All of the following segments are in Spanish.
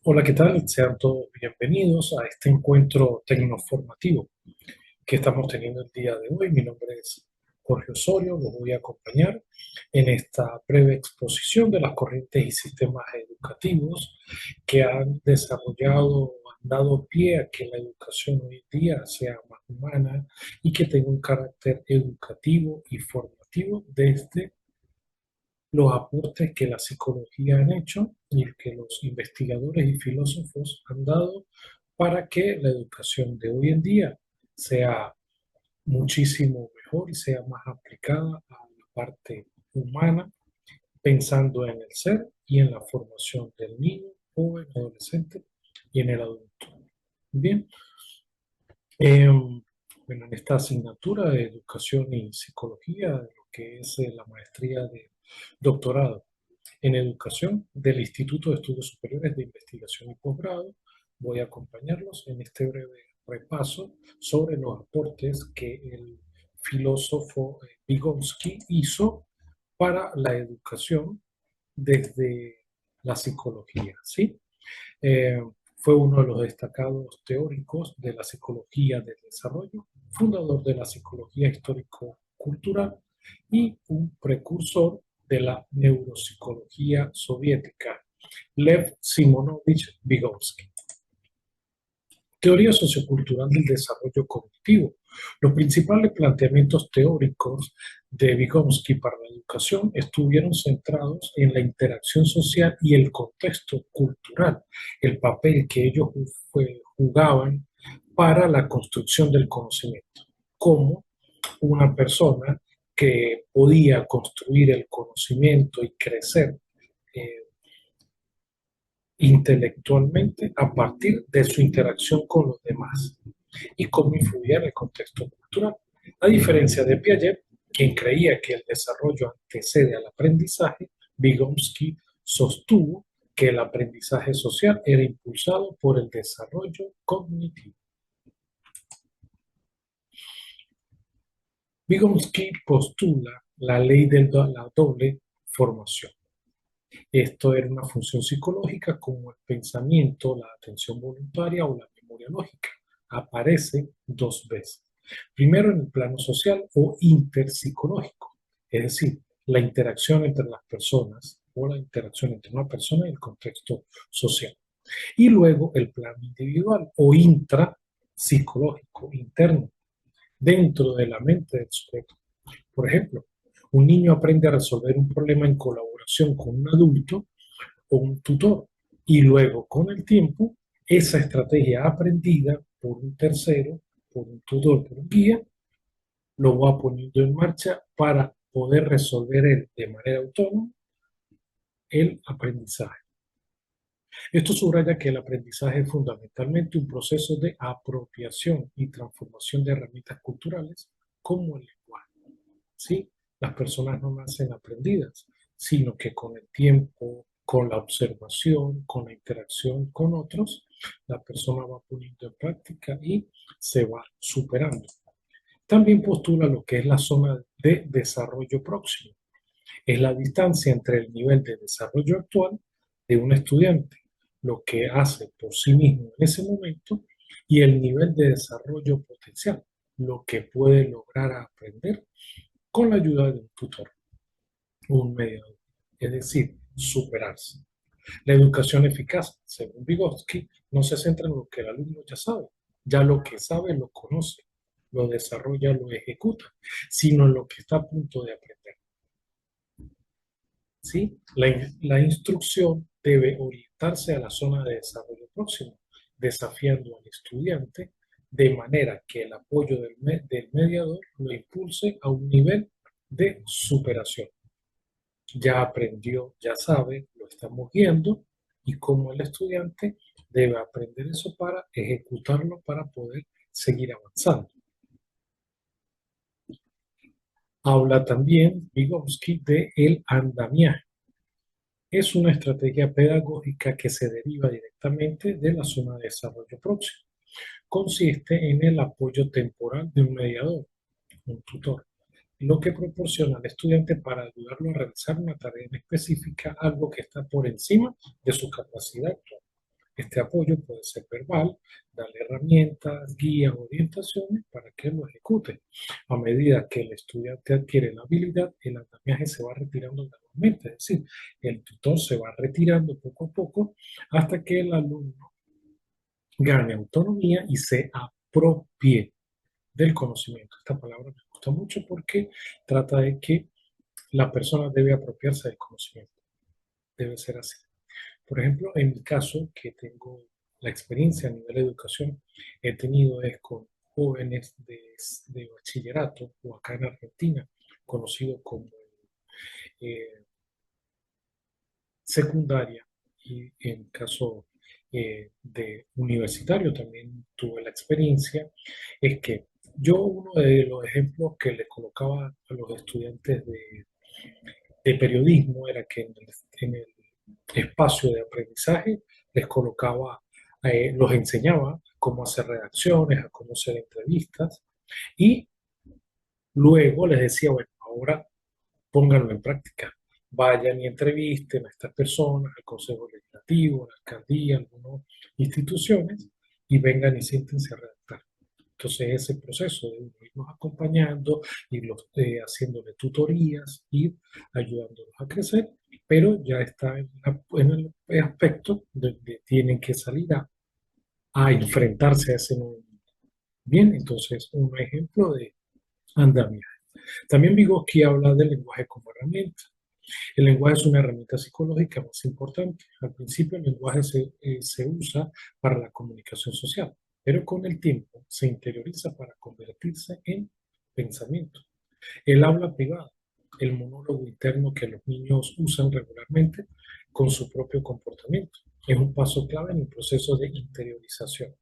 Hola, ¿qué tal? Sean todos bienvenidos a este encuentro tecnoformativo que estamos teniendo el día de hoy. Mi nombre es Jorge Osorio, los voy a acompañar en esta breve exposición de las corrientes y sistemas educativos que han desarrollado o han dado pie a que la educación hoy en día sea más humana y que tenga un carácter educativo y formativo desde los aportes que la psicología han hecho y que los investigadores y filósofos han dado para que la educación de hoy en día sea muchísimo mejor y sea más aplicada a la parte humana, pensando en el ser y en la formación del niño, joven, adolescente y en el adulto. Bien, eh, bueno, en esta asignatura de educación y psicología, lo que es la maestría de doctorado en educación del Instituto de Estudios Superiores de Investigación y Posgrado, voy a acompañarlos en este breve repaso sobre los aportes que el filósofo Vygotsky hizo para la educación desde la psicología, ¿sí? Eh, Fue uno de los destacados teóricos de la psicología del desarrollo, fundador de la psicología histórico-cultural y un precursor de la neuropsicología soviética, Lev Simonovich Vygotsky. Teoría sociocultural del desarrollo cognitivo. Los principales planteamientos teóricos de Vygotsky para la educación estuvieron centrados en la interacción social y el contexto cultural, el papel que ellos jugaban para la construcción del conocimiento, como una persona que podía construir el conocimiento y crecer eh, intelectualmente a partir de su interacción con los demás y cómo influía en el contexto cultural. A diferencia de Piaget, quien creía que el desarrollo antecede al aprendizaje, Vygotsky sostuvo que el aprendizaje social era impulsado por el desarrollo cognitivo. Vygotsky postula la ley de la doble formación. Esto era una función psicológica como el pensamiento, la atención voluntaria o la memoria lógica. Aparece dos veces. Primero en el plano social o interpsicológico, es decir, la interacción entre las personas o la interacción entre una persona y el contexto social. Y luego el plano individual o intrapsicológico, interno, dentro de la mente del sujeto. Por ejemplo, un niño aprende a resolver un problema en colaboración con un adulto o un tutor. Y luego, con el tiempo, esa estrategia aprendida por un tercero, por un tutor, por un guía, lo va poniendo en marcha para poder resolver él de manera autónoma el aprendizaje. Esto subraya que el aprendizaje es fundamentalmente un proceso de apropiación y transformación de herramientas culturales como el lenguaje. ¿Sí? Las personas no nacen aprendidas, sino que con el tiempo, con la observación, con la interacción con otros, la persona va poniendo en práctica y se va superando. También postula lo que es la zona de desarrollo próximo. Es la distancia entre el nivel de desarrollo actual de un estudiante, lo que hace por sí mismo en ese momento, y el nivel de desarrollo potencial, lo que puede lograr aprender con la ayuda de un tutor, un mediador, es decir, superarse. La educación eficaz, según Vygotsky, no se centra en lo que el alumno ya sabe, ya lo que sabe lo conoce, lo desarrolla, lo ejecuta, sino en lo que está a punto de aprender. ¿Sí? La instrucción debe orientarse a la zona de desarrollo próximo, desafiando al estudiante de manera que el apoyo del mediador lo impulse a un nivel de superación. Ya aprendió, ya sabe, lo estamos viendo y cómo el estudiante debe aprender eso para ejecutarlo para poder seguir avanzando. Habla también Vygotsky de el andamiaje. Es una estrategia pedagógica que se deriva directamente de la zona de desarrollo próximo. Consiste en el apoyo temporal de un mediador, un tutor, lo que proporciona al estudiante para ayudarlo a realizar una tarea en específica, algo que está por encima de su capacidad actual. Este apoyo puede ser verbal, darle herramientas, guías, orientaciones para que lo ejecute. A medida que el estudiante adquiere la habilidad, el andamiaje se va retirando gradualmente, es decir, el tutor se va retirando poco a poco hasta que el alumno gane autonomía y se apropie del conocimiento. Esta palabra me gusta mucho porque trata de que la persona debe apropiarse del conocimiento. Debe ser así. Por ejemplo, en mi caso, que tengo la experiencia a nivel de educación, he tenido es con jóvenes de bachillerato o acá en Argentina, conocido como eh, secundaria, y en caso de universitario también tuve la experiencia, es que yo uno de los ejemplos que le colocaba a los estudiantes de periodismo era que en el espacio de aprendizaje les colocaba, los enseñaba cómo hacer redacciones, a cómo hacer entrevistas y luego les decía, bueno, ahora pónganlo en práctica. Vayan y entrevisten a estas personas, al Consejo Legislativo, a la alcaldía, a algunas instituciones y vengan y siéntense a redactar. Entonces, ese proceso de irnos acompañando, irlos haciéndole tutorías, ir ayudándolos a crecer, pero ya está en el aspecto de que tienen que salir a enfrentarse a ese nuevo mundo. Bien, entonces, un ejemplo de andamiaje. También Vygotsky habla del lenguaje como herramienta. El lenguaje es una herramienta psicológica más importante. Al principio el lenguaje se usa para la comunicación social, pero con el tiempo se interioriza para convertirse en pensamiento. El habla privada, el monólogo interno que los niños usan regularmente con su propio comportamiento, es un paso clave en el proceso de interiorización.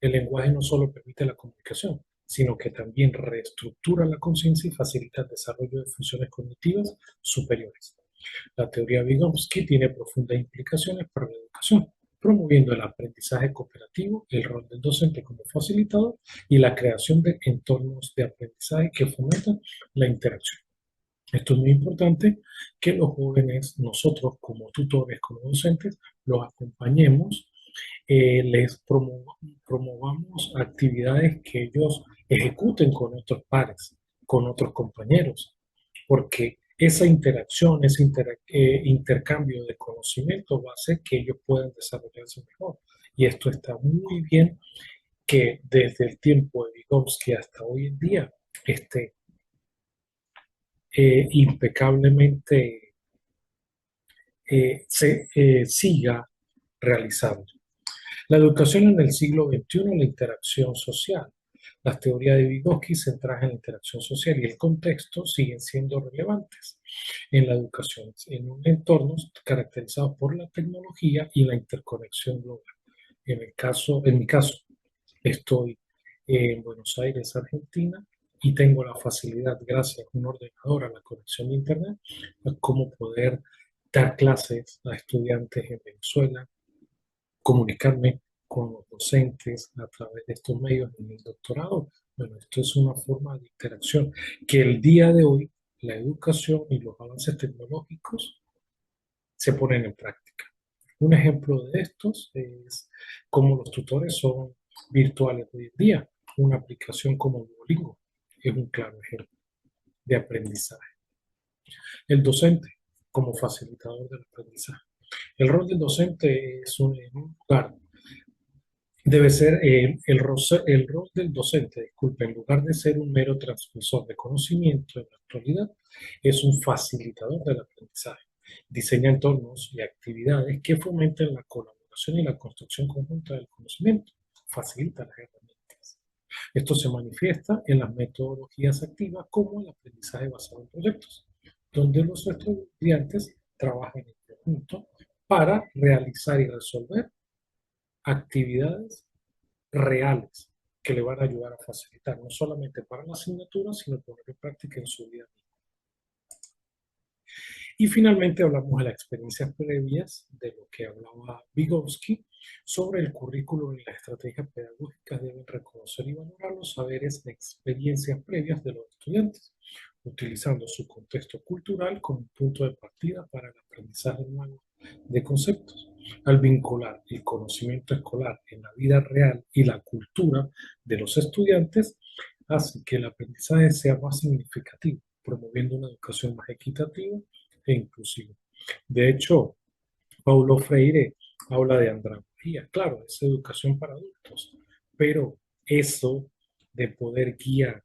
El lenguaje no solo permite la comunicación, sino que también reestructura la conciencia y facilita el desarrollo de funciones cognitivas superiores. La teoría de Vygotsky tiene profundas implicaciones para la educación, promoviendo el aprendizaje cooperativo, el rol del docente como facilitador y la creación de entornos de aprendizaje que fomentan la interacción. Esto es muy importante que los jóvenes, nosotros como tutores, como docentes, los acompañemos, promovamos actividades que ellos ejecuten con otros pares, con otros compañeros, porque esa interacción, ese intercambio de conocimiento va a hacer que ellos puedan desarrollarse mejor. Y esto está muy bien que desde el tiempo de Vygotsky hasta hoy en día esté impecablemente se siga realizando. La educación en el siglo XXI, la interacción social. Las teorías de Vygotsky centradas en la interacción social y el contexto siguen siendo relevantes en la educación, en un entorno caracterizado por la tecnología y la interconexión global. En mi caso, estoy en Buenos Aires, Argentina, y tengo la facilidad, gracias a un ordenador, a la conexión de Internet, a cómo poder dar clases a estudiantes en Venezuela, comunicarme con los docentes a través de estos medios en el doctorado. Bueno, esto es una forma de interacción que el día de hoy la educación y los avances tecnológicos se ponen en práctica. Un ejemplo de estos es cómo los tutores son virtuales hoy en día. Una aplicación como Duolingo es un claro ejemplo de aprendizaje. El docente como facilitador del aprendizaje. El rol del docente es en un lugar debe ser el rol del docente, disculpe, en lugar de ser un mero transmisor de conocimiento en la actualidad, es un facilitador del aprendizaje. Diseña entornos y actividades que fomenten la colaboración y la construcción conjunta del conocimiento. Facilita las herramientas. Esto se manifiesta en las metodologías activas como el aprendizaje basado en proyectos, donde los estudiantes trabajan en conjunto para realizar y resolver actividades reales que le van a ayudar a facilitar, no solamente para la asignatura, sino poner en práctica en su vida. Y finalmente hablamos de las experiencias previas, de lo que hablaba Vygotsky, sobre el currículo y las estrategias pedagógicas deben reconocer y valorar los saberes de experiencias previas de los estudiantes, utilizando su contexto cultural como punto de partida para el aprendizaje nuevo de conceptos. Al vincular el conocimiento escolar en la vida real y la cultura de los estudiantes, hace que el aprendizaje sea más significativo, promoviendo una educación más equitativa e inclusiva. De hecho, Paulo Freire habla de andragogía. Claro, es educación para adultos, pero eso de poder guiar,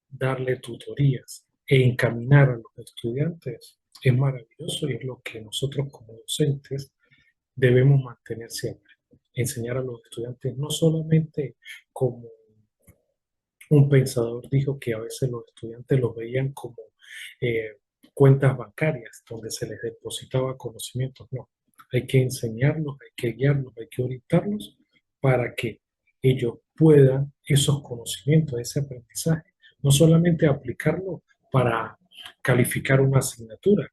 darle tutorías e encaminar a los estudiantes es maravilloso y es lo que nosotros como docentes debemos mantener siempre. Enseñar a los estudiantes no solamente como un pensador dijo que a veces los estudiantes los veían como eh, cuentas bancarias donde se les depositaba conocimientos. No, hay que enseñarlos, hay que guiarlos, hay que orientarlos para que ellos puedan esos conocimientos, ese aprendizaje, no solamente aplicarlo para calificar una asignatura,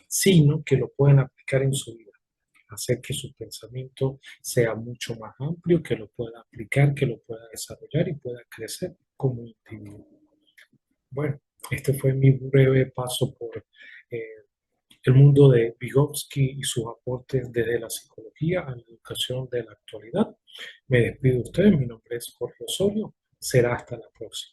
sino que lo puedan aplicar en su vida, hacer que su pensamiento sea mucho más amplio, que lo pueda aplicar, que lo pueda desarrollar y pueda crecer como individuo. Bueno, este fue mi breve paso por eh, el mundo de Vygotsky y sus aportes desde la psicología a la educación de la actualidad. Me despido de ustedes, mi nombre es Jorge Osorio, será hasta la próxima.